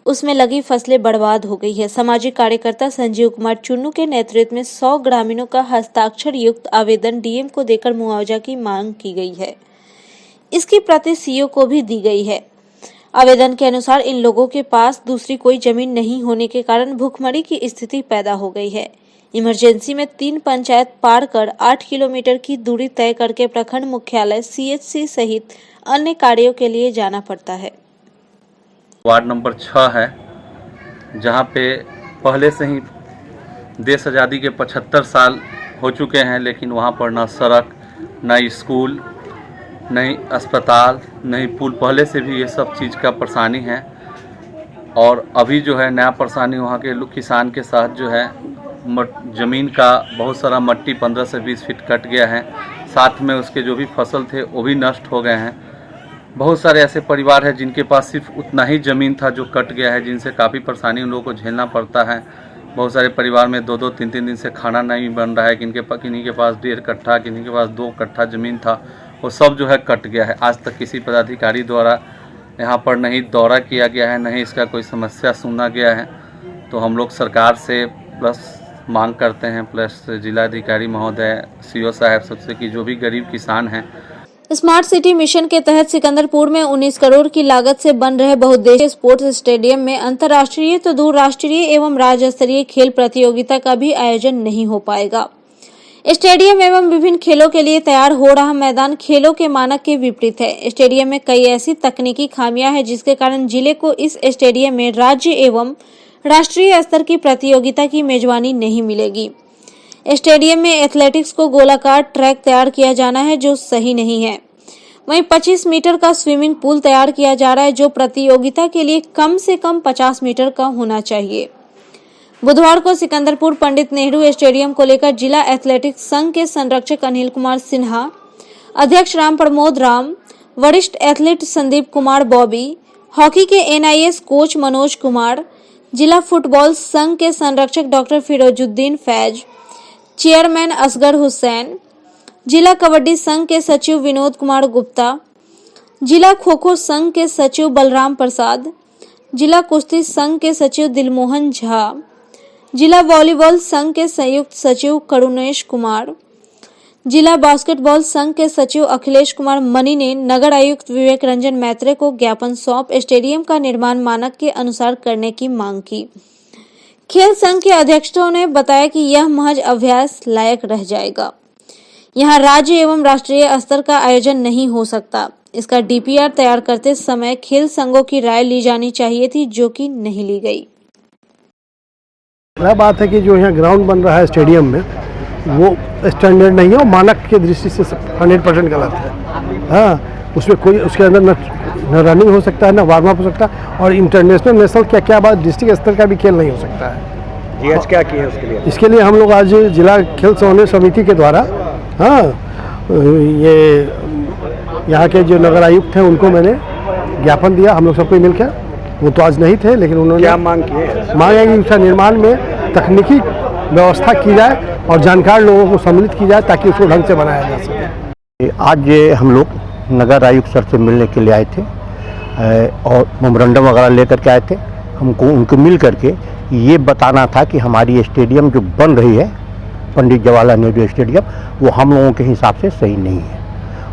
उसमें लगी फसलें बर्बाद हो गई है। सामाजिक कार्यकर्ता संजीव कुमार चुन्नू के नेतृत्व में 100 ग्रामीणों का हस्ताक्षर युक्त आवेदन डीएम को देकर मुआवजा की मांग की गई है। इसकी प्रति सीओ को भी दी गई है। आवेदन के अनुसार इन लोगों के पास दूसरी कोई जमीन नहीं होने के कारण भूखमरी की स्थिति पैदा हो गई है। इमरजेंसी में 3 पंचायत पार कर 8 किलोमीटर की दूरी तय करके प्रखंड मुख्यालय CHC सहित अन्य कार्यों के लिए जाना पड़ता है। वार्ड नंबर 6 है, जहां पे पहले से ही देश आज़ादी के 75 साल हो चुके हैं, लेकिन वहां पर ना सड़क, ना स्कूल, नहीं अस्पताल, नहीं पुल, पहले से भी ये सब चीज़ का परेशानी है। और अभी जो है नया परेशानी वहाँ के किसान के साथ जो है ज़मीन का बहुत सारा मट्टी 15 से 20 फीट कट गया है, साथ में उसके जो भी फसल थे वो भी नष्ट हो गए हैं। बहुत सारे ऐसे परिवार हैं जिनके पास सिर्फ उतना ही ज़मीन था जो कट गया है, जिनसे काफ़ी परेशानी उन लोगों को झेलना पड़ता है। बहुत सारे परिवार में 2-2, 3-3 दिन से खाना नहीं बन रहा है। किन्हीं के पास 1.5 कट्ठा, किन्हीं के पास 2 कट्ठा ज़मीन था, वो सब जो है कट गया है। आज तक किसी पदाधिकारी द्वारा यहाँ पर नहीं दौरा किया गया है, नहीं इसका कोई समस्या सुना गया है। तो हम लोग सरकार से प्लस मांग करते हैं, प्लस जिलाधिकारी महोदय, सीओ साहब सबसे कि जो भी गरीब किसान हैं। स्मार्ट सिटी मिशन के तहत सिकंदरपुर में 19 करोड़ की लागत से बन रहे बहुउद्देशीय स्पोर्ट्स स्टेडियम में अंतर्राष्ट्रीय तो दूर राष्ट्रीय एवं राज्य स्तरीय खेल प्रतियोगिता का भी आयोजन नहीं हो पाएगा। स्टेडियम एवं विभिन्न खेलों के लिए तैयार हो रहा मैदान खेलों के मानक के विपरीत है। स्टेडियम में कई ऐसी तकनीकी खामियां हैं जिसके कारण जिले को इस स्टेडियम में राज्य एवं राष्ट्रीय स्तर की प्रतियोगिता की मेजबानी नहीं मिलेगी। स्टेडियम में एथलेटिक्स को गोलाकार ट्रैक तैयार किया जाना है जो सही नहीं है। वहीं 25 मीटर का स्विमिंग पूल तैयार किया जा रहा है जो प्रतियोगिता के लिए कम से कम 50 मीटर का होना चाहिए। बुधवार को सिकंदरपुर पंडित नेहरू स्टेडियम को लेकर जिला एथलेटिक्स संघ के संरक्षक अनिल कुमार सिन्हा, अध्यक्ष राम प्रमोद राम, वरिष्ठ एथलीट संदीप कुमार बॉबी, हॉकी के NIS कोच मनोज कुमार, जिला फुटबॉल संघ के संरक्षक डॉक्टर फिरोजुद्दीन फैज, चेयरमैन असगर हुसैन, जिला कबड्डी संघ के सचिव विनोद कुमार गुप्ता, जिला खो खो संघ के सचिव बलराम प्रसाद, जिला कुश्ती संघ के सचिव दिलमोहन झा, जिला वॉलीबॉल संघ के संयुक्त सचिव करुणेश कुमार, जिला बास्केटबॉल संघ के सचिव अखिलेश कुमार मनी ने नगर आयुक्त विवेक रंजन मैत्रे को ज्ञापन सौंप स्टेडियम का निर्माण मानक के अनुसार करने की मांग की। खेल संघ के अध्यक्षों ने बताया कि यह महज अभ्यास लायक रह जाएगा। यहां राज्य एवं राष्ट्रीय स्तर का आयोजन नहीं हो सकता। इसका DPR तैयार करते समय खेल संघों की राय ली जानी चाहिए थी, जो कि नहीं ली गई। यह बात है कि जो यहाँ ग्राउंड बन रहा है स्टेडियम में वो स्टैंडर्ड नहीं है और मानक की दृष्टि से 100% गलत है। हाँ, उसमें कोई उसके अंदर न रनिंग हो सकता है, न वार्म अप हो सकता है, और इंटरनेशनल नेशनल क्या बात डिस्ट्रिक्ट स्तर का भी खेल नहीं हो सकता है। जी, आज क्या किया उसके लिए? इसके लिए हम लोग आज जिला खेल समन्वय समिति के द्वारा ये यहाँ के जो नगर आयुक्त हैं उनको मैंने ज्ञापन दिया, हम लोग सबको मिलकर। वो तो आज नहीं थे, लेकिन उन्होंने क्या मांग की है? मांग है कि उसका निर्माण में तकनीकी व्यवस्था की जाए और जानकार लोगों को सम्मिलित की जाए ताकि उसको ढंग से बनाया जा सके। आज हम लोग नगर आयुक्त सर से मिलने के लिए आए थे और मेमोरेंडम वगैरह लेकर के आए थे। हमको उनको मिल करके ये बताना था कि हमारी स्टेडियम जो बन रही है पंडित जवाहरलाल नेहरू स्टेडियम, वो हम लोगों के हिसाब से सही नहीं है।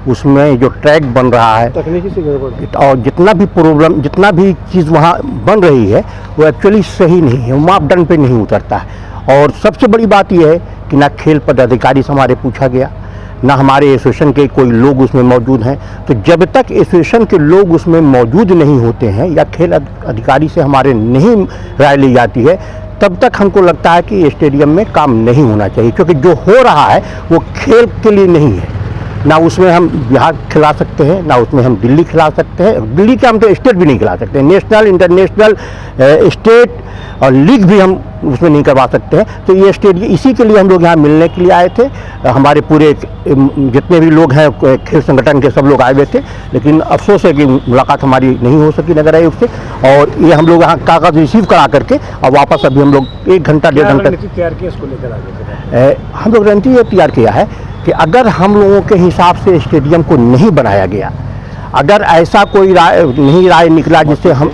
उसमें जो ट्रैक बन रहा है तकनीकी से गड़बड़ और जितना भी चीज़ वहाँ बन रही है वो एक्चुअली सही नहीं है, मापदंड पे नहीं उतरता है। और सबसे बड़ी बात यह है कि ना खेल पदाधिकारी से हमारे पूछा गया, ना हमारे एसोसिएशन के कोई लोग उसमें मौजूद हैं। तो जब तक एसोसिएशन के लोग उसमें मौजूद नहीं होते हैं या खेल अधिकारी से हमारे नहीं राय ली जाती है, तब तक हमको लगता है कि स्टेडियम में काम नहीं होना चाहिए, क्योंकि जो हो रहा है वो खेल के लिए नहीं है, ना उसमें हम बिहार खिला सकते हैं, ना उसमें हम दिल्ली खिला सकते हैं। दिल्ली का हम तो स्टेट भी नहीं खिला सकते, नेशनल, इंटरनेशनल, स्टेट और लीग भी हम उसमें नहीं करवा सकते हैं। तो ये स्टेट, इसी के लिए हम लोग यहाँ मिलने के लिए आए थे। हमारे पूरे जितने भी लोग हैं खेल संगठन के सब लोग आए हुए थे, लेकिन अफसोस है कि मुलाकात हमारी नहीं हो सकी नगर आयोग से। और ये हम लोग यहाँ कागज़ रिसीव करा करके और वापस अभी हम लोग 1 घंटा 1.5 घंटा तैयार किया इसको लेकर आगे हम लोग रणनीति ये तैयार किया है कि अगर हम लोगों के हिसाब से स्टेडियम को नहीं बनाया गया, अगर ऐसा कोई राय निकला जिससे हम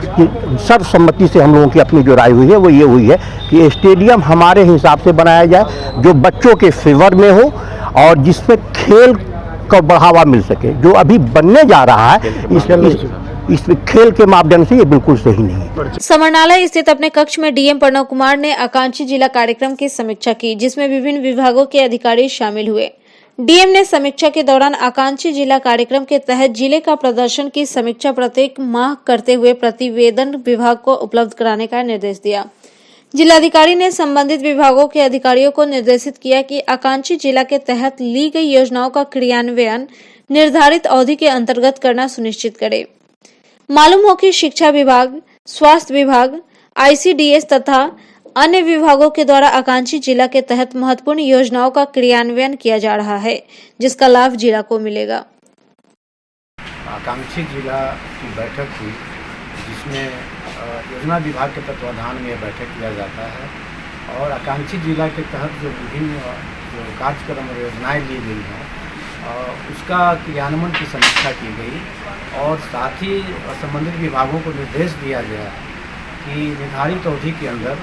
सर्वसम्मति से हम लोगों की अपनी जो राय हुई है वो ये हुई है कि स्टेडियम हमारे हिसाब से बनाया जाए जो बच्चों के फेवर में हो और जिसमें खेल को बढ़ावा मिल सके। जो अभी बनने जा रहा है इस खेल के मापदंड से ये बिल्कुल सही नहीं है। समरनाला स्थित अपने कक्ष में डीएम प्रणव कुमार ने आकांक्षी जिला कार्यक्रम की समीक्षा की, जिसमें विभिन्न विभागों के अधिकारी शामिल हुए। डीएम ने समीक्षा के दौरान आकांक्षी जिला कार्यक्रम के तहत जिले का प्रदर्शन की समीक्षा प्रत्येक माह करते हुए प्रतिवेदन विभाग को उपलब्ध कराने का निर्देश दिया। जिलाधिकारी ने संबंधित विभागों के अधिकारियों को निर्देशित किया कि आकांक्षी जिला के तहत ली गई योजनाओं का क्रियान्वयन निर्धारित अवधि के अंतर्गत करना सुनिश्चित करे। मालूम हो कि शिक्षा विभाग, स्वास्थ्य विभाग, आईसीडीएस तथा अन्य विभागों के द्वारा आकांक्षी जिला के तहत महत्वपूर्ण योजनाओं का क्रियान्वयन किया जा रहा है, जिसका लाभ जिला को मिलेगा। आकांक्षी जिला की बैठक हुई, जिसमें योजना विभाग के तत्वाधान में बैठक किया जाता है और आकांक्षी जिला के तहत जो विभिन्न जो कार्यक्रम और योजनाएं ली गई हैं उसका क्रियान्वयन की समीक्षा की गई और साथ ही संबंधित विभागों को निर्देश दिया गया कि निर्धारित अवधि के अंदर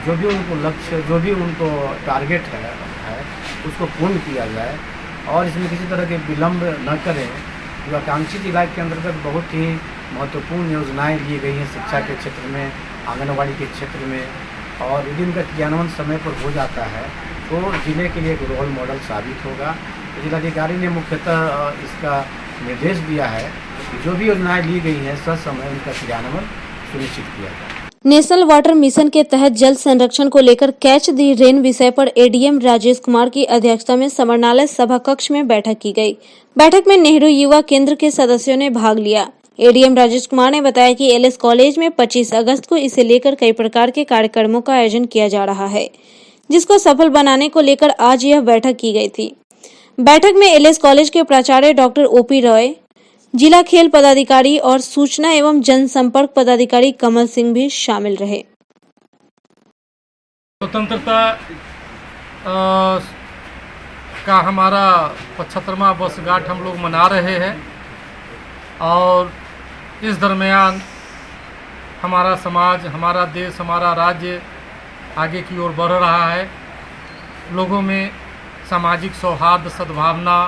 जो भी उनको लक्ष्य, जो भी उनको टारगेट है उसको पूर्ण किया जाए और इसमें किसी तरह के विलम्ब न करें। जो आकांक्षी जिला के अंतर्गत बहुत ही महत्वपूर्ण योजनाएं ली गई हैं शिक्षा के क्षेत्र में, आंगनबाड़ी के क्षेत्र में, और यदि इनका क्रियान्वयन समय पर हो जाता है तो जिले के लिए एक रोल मॉडल साबित होगा। जिलाधिकारी ने मुख्यतः इसका निर्देश दिया है कि जो भी योजनाएं ली गई हैं ससमय उनका क्रियान्वयन सुनिश्चित किया जाए। नेशनल वाटर मिशन के तहत जल संरक्षण को लेकर कैच दी रेन विषय पर एडीएम राजेश कुमार की अध्यक्षता में समरनाला सभा कक्ष में बैठक की गई। बैठक में नेहरू युवा केंद्र के सदस्यों ने भाग लिया। एडीएम राजेश कुमार ने बताया कि एलएस कॉलेज में 25 अगस्त को इसे लेकर कई प्रकार के कार्यक्रमों का आयोजन किया जा रहा है, जिसको सफल बनाने को लेकर आज यह बैठक की गई थी। बैठक में एलएस कॉलेज के प्राचार्य डॉक्टर ओपी रॉय, जिला खेल पदाधिकारी और सूचना एवं जनसंपर्क पदाधिकारी कमल सिंह भी शामिल रहे। स्वतंत्रता का हमारा 75वां वर्षगांठ हम लोग मना रहे हैं और इस दरमियान हमारा समाज, हमारा देश, हमारा राज्य आगे की ओर बढ़ रहा है। लोगों में सामाजिक सौहार्द, सद्भावना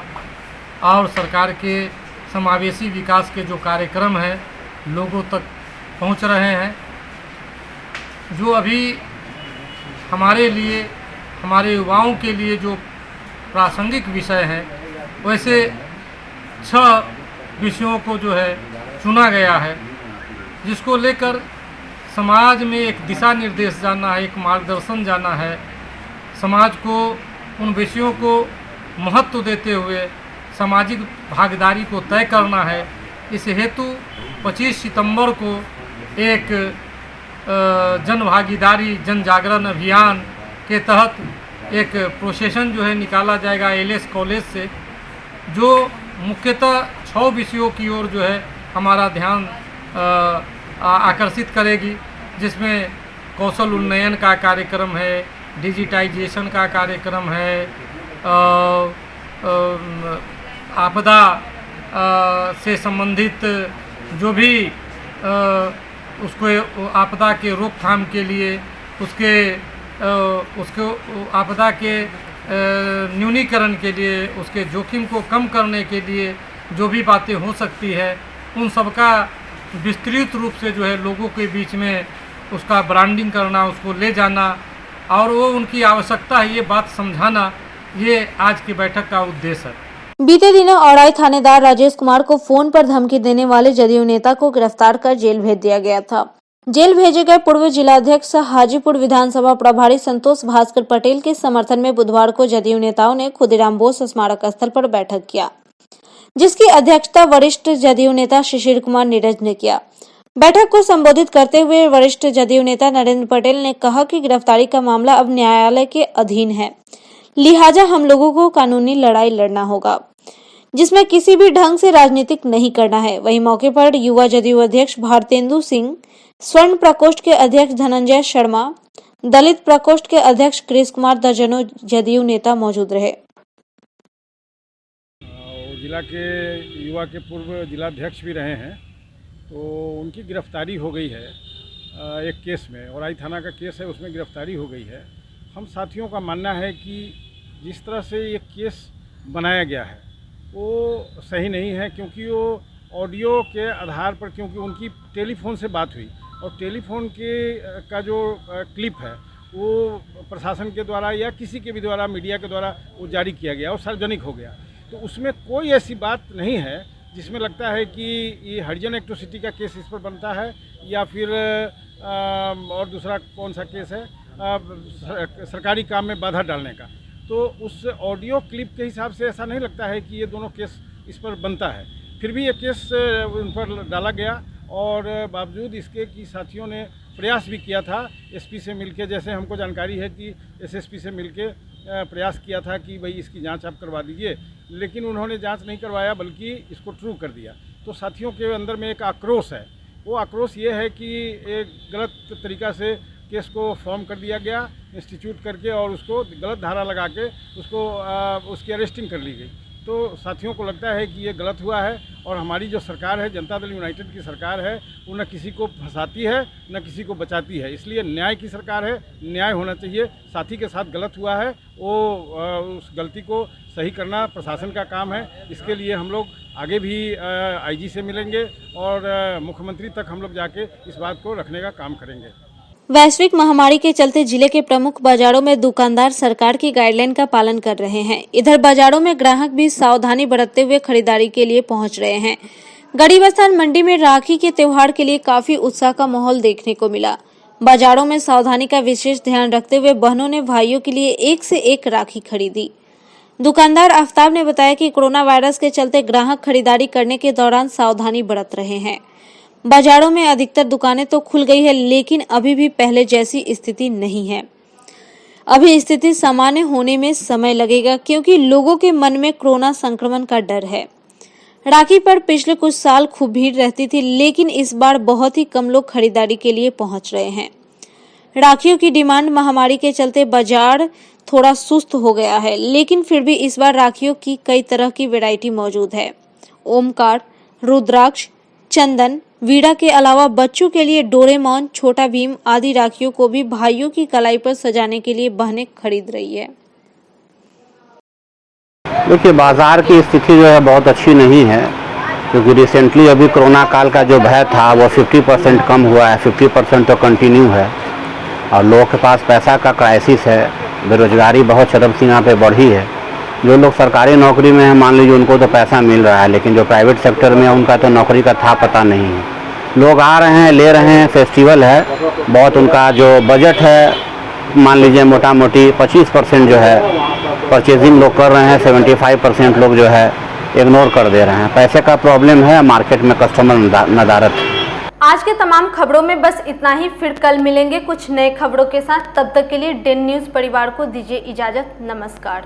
और सरकार के समावेशी विकास के जो कार्यक्रम हैं लोगों तक पहुंच रहे हैं। जो अभी हमारे लिए, हमारे युवाओं के लिए जो प्रासंगिक विषय हैं, वैसे 6 विषयों को जो है चुना गया है, जिसको लेकर समाज में एक दिशा निर्देश जाना है, एक मार्गदर्शन जाना है। समाज को उन विषयों को महत्व देते हुए सामाजिक भागीदारी को तय करना है। इस हेतु 25 सितंबर को एक जन भागीदारी, जन जागरण अभियान के तहत एक प्रोसेशन जो है निकाला जाएगा एलएस कॉलेज से, जो मुख्यतः 6 विषयों की ओर जो है हमारा ध्यान आकर्षित करेगी, जिसमें कौशल उन्नयन का कार्यक्रम है, डिजिटाइजेशन का कार्यक्रम है, आपदा से संबंधित जो भी उसको आपदा के रोकथाम के लिए, उसको आपदा के न्यूनीकरण के लिए, उसके जोखिम को कम करने के लिए जो भी बातें हो सकती है, उन सबका विस्तृत रूप से जो है लोगों के बीच में उसका ब्रांडिंग करना, उसको ले जाना और वो उनकी आवश्यकता है ये बात समझाना, ये आज की बैठक का उद्देश्य है। बीते दिनों औराई थानेदार राजेश कुमार को फोन पर धमकी देने वाले जदयू नेता को गिरफ्तार कर जेल भेज दिया गया था। जेल भेजे गए पूर्व जिलाध्यक्ष हाजीपुर विधानसभा प्रभारी संतोष भास्कर पटेल के समर्थन में बुधवार को जदयू नेताओं ने खुदीराम बोस स्मारक स्थल पर बैठक किया, जिसकी अध्यक्षता वरिष्ठ जदयू नेता शिशिर कुमार नीरज ने किया। बैठक को संबोधित करते हुए वरिष्ठ जदयू नेता नरेंद्र पटेल ने कहा कि गिरफ्तारी का मामला अब न्यायालय के अधीन है, लिहाजा हम लोगों को कानूनी लड़ाई लड़ना होगा, जिसमें किसी भी ढंग से राजनीतिक नहीं करना है। वहीं मौके पर युवा जदयू अध्यक्ष भारतेंदु सिंह, स्वर्ण प्रकोष्ठ के अध्यक्ष धनंजय शर्मा, दलित प्रकोष्ठ के अध्यक्ष कृष्ण कुमार, दर्जनों जदयू नेता मौजूद रहे। जिला के युवा के पूर्व जिलाध्यक्ष भी रहे हैं, तो उनकी गिरफ्तारी हो गई है एक केस में, और थाना का केस है, उसमें गिरफ्तारी हो गई है। हम साथियों का मानना है कि जिस तरह से ये केस बनाया गया है वो सही नहीं है, क्योंकि वो ऑडियो के आधार पर, क्योंकि उनकी टेलीफोन से बात हुई और टेलीफोन का जो क्लिप है वो प्रशासन के द्वारा या किसी के भी द्वारा, मीडिया के द्वारा वो जारी किया गया और सार्वजनिक हो गया। तो उसमें कोई ऐसी बात नहीं है जिसमें लगता है कि ये हरिजन एक्ट्रोसिटी का केस इस पर बनता है या फिर और दूसरा कौन सा केस है सरकारी काम में बाधा डालने का। तो उस ऑडियो क्लिप के हिसाब से ऐसा नहीं लगता है कि ये दोनों केस इस पर बनता है। फिर भी ये केस उन पर डाला गया और बावजूद इसके कि साथियों ने प्रयास भी किया था एसपी से मिलके, जैसे हमको जानकारी है कि एसएसपी से मिलके प्रयास किया था कि भाई इसकी जांच आप करवा दीजिए, लेकिन उन्होंने जांच नहीं करवाया बल्कि इसको ट्रू कर दिया। तो साथियों के अंदर में एक आक्रोश है, वो आक्रोश ये है कि एक गलत तरीक़ा से केस को फॉर्म कर दिया गया इंस्टीट्यूट करके और उसको गलत धारा लगा के उसको उसकी अरेस्टिंग कर ली गई। तो साथियों को लगता है कि ये गलत हुआ है और हमारी जो सरकार है, जनता दल यूनाइटेड की सरकार है, वो न किसी को फंसाती है न किसी को बचाती है। इसलिए न्याय की सरकार है, न्याय होना चाहिए। साथी के साथ गलत हुआ है, वो उस गलती को सही करना प्रशासन का काम है। इसके लिए हम लोग आगे भी आईजी से मिलेंगे और मुख्यमंत्री तक हम लोग जाके इस बात को रखने का काम करेंगे। वैश्विक महामारी के चलते जिले के प्रमुख बाजारों में दुकानदार सरकार की गाइडलाइन का पालन कर रहे हैं। इधर बाजारों में ग्राहक भी सावधानी बरतते हुए खरीदारी के लिए पहुंच रहे हैं। गरीब स्थान मंडी में राखी के त्योहार के लिए काफी उत्साह का माहौल देखने को मिला। बाजारों में सावधानी का विशेष ध्यान रखते हुए बहनों ने भाइयों के लिए एक से एक राखी खरीदी। दुकानदार आफ्ताब ने बताया कि कोरोना वायरस के चलते ग्राहक खरीदारी करने के दौरान सावधानी बरत रहे हैं। बाजारों में अधिकतर दुकानें तो खुल गई है, लेकिन अभी भी पहले जैसी स्थिति नहीं है। अभी स्थिति सामान्य होने में समय लगेगा, क्योंकि लोगों के मन में कोरोना संक्रमण का डर है। राखी पर पिछले कुछ साल खूब भीड़ रहती थी, लेकिन इस बार बहुत ही कम लोग खरीदारी के लिए पहुंच रहे हैं। राखियों की डिमांड महामारी के चलते बाजार थोड़ा सुस्त हो गया है, लेकिन फिर भी इस बार राखियों की कई तरह की वैरायटी मौजूद है। ओमकार, रुद्राक्ष, चंदन, वीड़ा के अलावा बच्चों के लिए डोरेमोन, छोटा भीम आदि राखियों को भी भाइयों की कलाई पर सजाने के लिए बहनें खरीद रही है। देखिए, बाजार की स्थिति जो है बहुत अच्छी नहीं है, क्योंकि रिसेंटली अभी कोरोना काल का जो भय था वो 50% कम हुआ है, 50% तो कंटिन्यू है और लोगों के पास पैसा का क्राइसिस है, बेरोजगारी बहुत चरम सीमा पे बढ़ी है। जो लोग सरकारी नौकरी में हैं, मान लीजिए उनको तो पैसा मिल रहा है, लेकिन जो प्राइवेट सेक्टर में है उनका तो नौकरी का था पता नहीं है। लोग आ रहे हैं, ले रहे हैं, फेस्टिवल है, बहुत उनका जो बजट है मान लीजिए मोटा मोटी 25% जो है परचेजिंग लोग कर रहे हैं, 75% लोग जो है इग्नोर कर दे रहे हैं। पैसे का प्रॉब्लम है, मार्केट में कस्टमर नदारत। आज के तमाम खबरों में बस इतना ही। फिर कल मिलेंगे कुछ नए खबरों के साथ। तब तक के लिए डेन न्यूज़ परिवार को दीजिए इजाजत। नमस्कार।